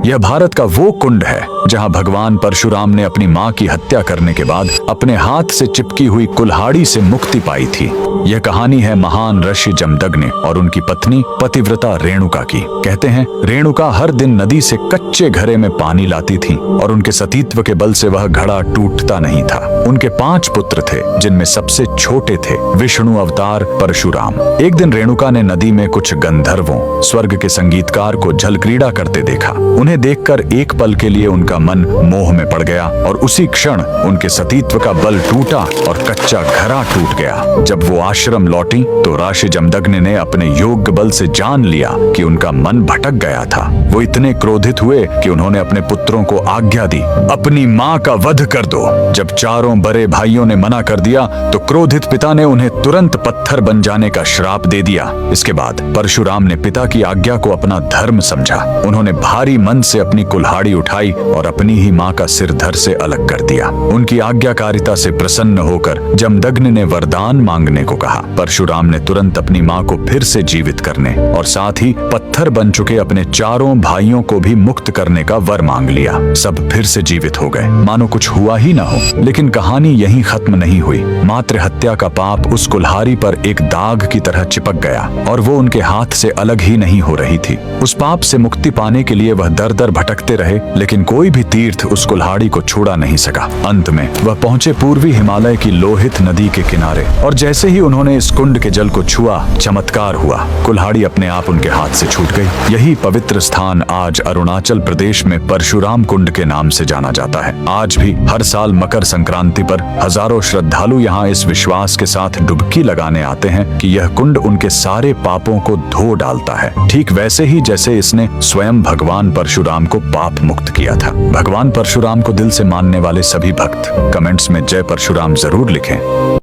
यह भारत का वो कुंड है जहां भगवान परशुराम ने अपनी मां की हत्या करने के बाद अपने हाथ से चिपकी हुई कुल्हाड़ी से मुक्ति पाई थी। यह कहानी है महान ऋषि जमदग्नि और उनकी पत्नी पतिव्रता रेणुका की। कहते हैं रेणुका हर दिन नदी से कच्चे घड़े में पानी लाती थी और उनके सतीत्व के बल से वह घड़ा टूटता नहीं था। उनके 5 पुत्र थे जिनमें सबसे छोटे थे विष्णु अवतार परशुराम। एक दिन रेणुका ने नदी में कुछ गंधर्वों स्वर्ग के संगीतकार को जल क्रीड़ा करते देखा। उन्हें देखकर एक पल के लिए उनका मन मोह में पड़ गया और उसी क्षण उनके सतीत्व का बल टूटा और कच्चा घड़ा टूट गया। जब वो आश्रम लौटी तो ऋषि जमदग्नि ने अपने योग बल से जान लिया कि उनका मन भटक गया था। वो इतने क्रोधित हुए कि उन्होंने अपने पुत्रों को आज्ञा दी, अपनी मां का वध कर दो। जब चारों बड़े भाइयों ने मना कर दिया तो क्रोधित पिता ने उन्हें तुरंत पत्थर बन जाने का श्राप दे दिया। इसके बाद परशुराम ने पिता की आज्ञा को अपना धर्म समझा। उन्होंने भारी मन से अपनी कुल्हाड़ी उठाई और अपनी ही मां का सिर धड़ से अलग कर दिया। उनकी आज्ञाकारिता से प्रसन्न होकर जमदग्नि ने वरदान मांगने को कहा। परशुराम ने तुरंत अपनी मां को फिर से जीवित करने और साथ ही पत्थर बन चुके अपने चारों भाइयों को भी मुक्त करने का वर मांग लिया। सब फिर से जीवित हो गए, मानो कुछ हुआ ही ना हो। लेकिन कहानी यहीं खत्म नहीं हुई। मातृ हत्या का पाप उस कुल्हाड़ी पर एक दाग की तरह चिपक गया और वो उनके हाथ से अलग ही नहीं हो रही थी। उस पाप से मुक्ति पाने के लिए वह दर दर भटकते रहे, लेकिन कोई भी तीर्थ उस कुल्हाड़ी को छुड़ा नहीं सका। अंत में वह पहुंचे पूर्वी हिमालय की लोहित नदी के किनारे और जैसे ही उन्होंने इस कुंड के जल को छुआ, चमत्कार हुआ। कुल्हाड़ी अपने आप उनके हाथ से छूट गई। यही पवित्र स्थान आज अरुणाचल प्रदेश में परशुराम कुंड के नाम से जाना जाता है। आज भी हर साल मकर संक्रांति पर हजारों श्रद्धालु यहाँ इस विश्वास के साथ डुबकी लगाने आते हैं कि यह कुंड उनके सारे पापों को धो डालता है, ठीक वैसे ही जैसे इसने स्वयं भगवान परशुराम को पाप मुक्त किया था। भगवान परशुराम को दिल से मानने वाले सभी भक्त कमेंट्स में जय परशुराम जरूर लिखें।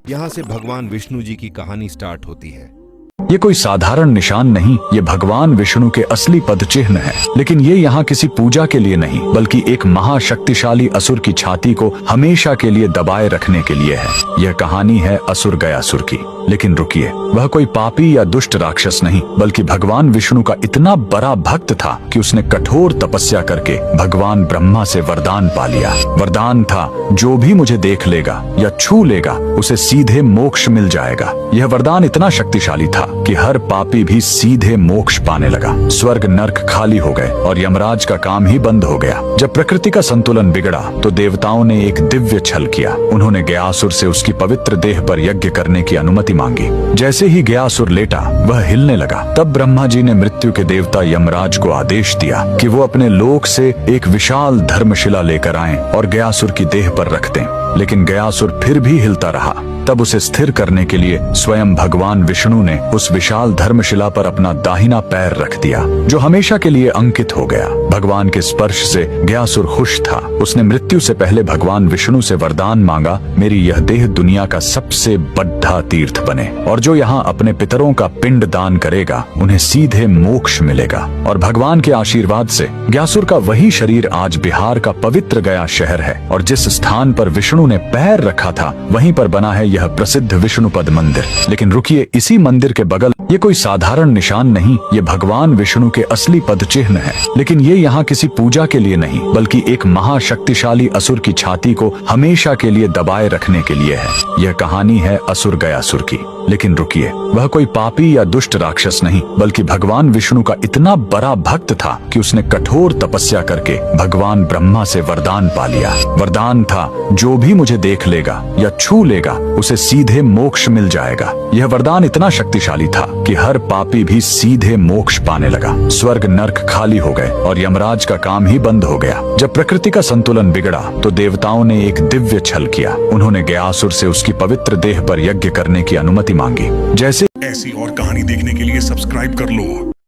यहाँ से भगवान विष्णु जी की कहानी स्टार्ट होती है। ये कोई साधारण निशान नहीं, ये भगवान विष्णु के असली पद चिन्ह है। लेकिन ये यहाँ किसी पूजा के लिए नहीं, बल्कि एक महाशक्तिशाली असुर की छाती को हमेशा के लिए दबाए रखने के लिए है। यह कहानी है असुर गयासुर की। लेकिन रुकिए, वह कोई पापी या दुष्ट राक्षस नहीं, बल्कि भगवान विष्णु का इतना बड़ा भक्त था कि उसने कठोर तपस्या करके भगवान ब्रह्मा से वरदान पा लिया। वरदान था, जो भी मुझे देख लेगा या छू लेगा उसे सीधे मोक्ष मिल जाएगा। यह वरदान इतना शक्तिशाली था कि हर पापी भी सीधे मोक्ष पाने लगा। स्वर्ग नर्क खाली हो गए और यमराज का काम ही बंद हो गया। जब प्रकृति का संतुलन बिगड़ा तो देवताओं ने एक दिव्य छल किया। उन्होंने गयासुर से उसकी पवित्र देह पर यज्ञ करने की अनुमति मांगी। जैसे ही गयासुर लेटा, वह हिलने लगा। तब ब्रह्मा जी ने मृत्यु के देवता यमराज को आदेश दिया कि वो अपने लोक से एक विशाल धर्मशिला लेकर आएं और गयासुर की देह पर रख दें। लेकिन गयासुर फिर भी हिलता रहा। तब उसे स्थिर करने के लिए स्वयं भगवान विष्णु ने उस विशाल धर्मशिला पर अपना दाहिना पैर रख दिया, जो हमेशा के लिए अंकित हो गया। भगवान के स्पर्श से गयासुर खुश था। उसने मृत्यु से पहले भगवान विष्णु से वरदान मांगा, मेरी यह देह दुनिया का सबसे बड़ा तीर्थ बने और जो यहाँ अपने पितरों का पिंड दान करेगा उन्हें सीधे मोक्ष मिलेगा। और भगवान के आशीर्वाद से गयासुर का वही शरीर आज बिहार का पवित्र गया शहर है और जिस स्थान पर विष्णु ने पैर रखा था वहीं पर बना है यह प्रसिद्ध विष्णुपद मंदिर। लेकिन रुकिए, इसी मंदिर के बगल ये कोई साधारण निशान नहीं, ये भगवान विष्णु के असली पद चिन्ह है। लेकिन ये यहाँ किसी पूजा के लिए नहीं, बल्कि एक महाशक्तिशाली असुर की छाती को हमेशा के लिए दबाए रखने के लिए है। यह कहानी है असुर गयासुर की। लेकिन रुकिए, वह कोई पापी या दुष्ट राक्षस नहीं, बल्कि भगवान विष्णु का इतना बड़ा भक्त था कि उसने कठोर तपस्या करके भगवान ब्रह्मा से वरदान पा लिया। वरदान था, जो भी मुझे देख लेगा या छू लेगा उसे सीधे मोक्ष मिल जाएगा। यह वरदान इतना शक्तिशाली था कि हर पापी भी सीधे मोक्ष पाने लगा। स्वर्ग नर्क खाली हो गए और यमराज का काम ही बंद हो गया। जब प्रकृति का संतुलन बिगड़ा तो देवताओं ने एक दिव्य छल किया। उन्होंने गयासुर से उसकी पवित्र देह पर यज्ञ करने की अनुमति मांगी। जैसे ऐसी और कहानी देखने के लिए सब्सक्राइब कर लो